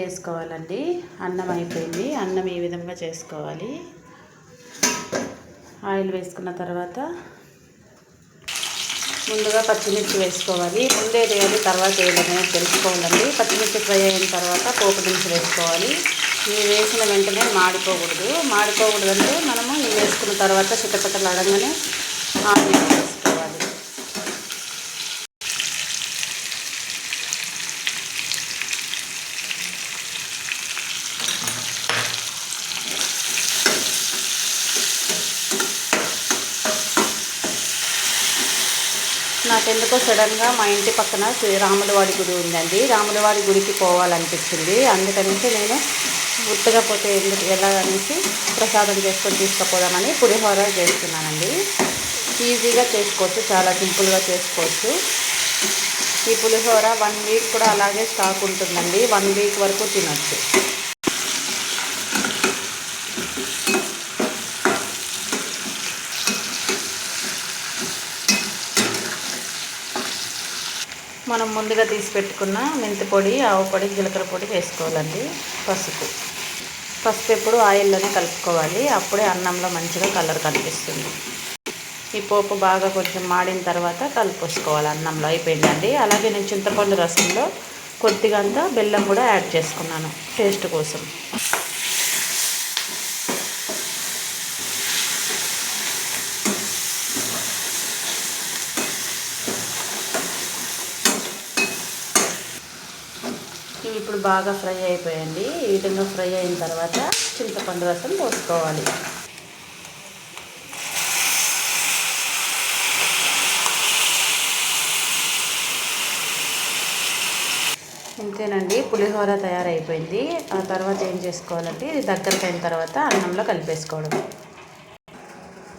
వేసుకోవాలండి. అన్నం అయిపోయింది. అన్నం ఈ విధంగా చేసుకోవాలి. ఆయిల్ వేసుకున్న తర్వాత ముందుగా పచ్చిమిర్చి వేసుకోవాలి. ముందే వేయాలి, తర్వాత వేయాలి తెలుసుకోవాలండి. పచ్చిమిర్చి ఫ్రై అయిన తర్వాత పోపు దినుసులు వేసుకోవాలి. ఇవి వేసిన వెంటనే మాడిపోకూడదు అంటే మనము ఇవి వేసుకున్న తర్వాత చిటపటలాడంగానే ఆనియన్ వేసుకోవాలి. నాకెందుకో సడన్గా మా ఇంటి పక్కన రాములవాడి గుడి ఉందండి. రాములవాడి గుడికి పోవాలనిపించింది. అందుకనేసి నేను గుర్తుగా పోతే ఎలా అనేసి ప్రసాదం చేసుకొని తీసుకుపోదామని పులిహోర చేస్తున్నానండి. ఈజీగా చేసుకోవచ్చు, చాలా సింపుల్గా చేసుకోవచ్చు. ఈ పులిహోర 1 వీక్ కూడా అలాగే స్టాక్ ఉంటుందండి. 1 వీక్ వరకు తినొచ్చు. మనం ముందుగా తీసి పెట్టుకున్న మెంతి పొడి, ఆవు పొడి, జీలకర్ర పొడి వేసుకోవాలండి. పసుపు ఎప్పుడు ఆయిల్లోనే కలుపుకోవాలి. అప్పుడే అన్నంలో మంచిగా కలర్ కనిపిస్తుంది. ఈ పోపు బాగా కొంచెం మాడిన తర్వాత కలిపేసుకోవాలి. అన్నంలో అయిపోయిందండి. అలాగే నేను చింతపండు రసంలో కొద్దిగా అంతా బెల్లం కూడా యాడ్ చేసుకున్నాను టేస్ట్ కోసం. ఇవి ఇప్పుడు బాగా ఫ్రై అయిపోయండి. ఈ విధంగా ఫ్రై అయిన తర్వాత చింతపండు రసం పోసుకోవాలి. ఇంతేనండి, పులిహోర తయారైపోయింది. ఆ తర్వాత ఏం చేసుకోవాలంటే ఇది దగ్గరికి అయిన తర్వాత అన్నంలో కలిపేసుకోవడం.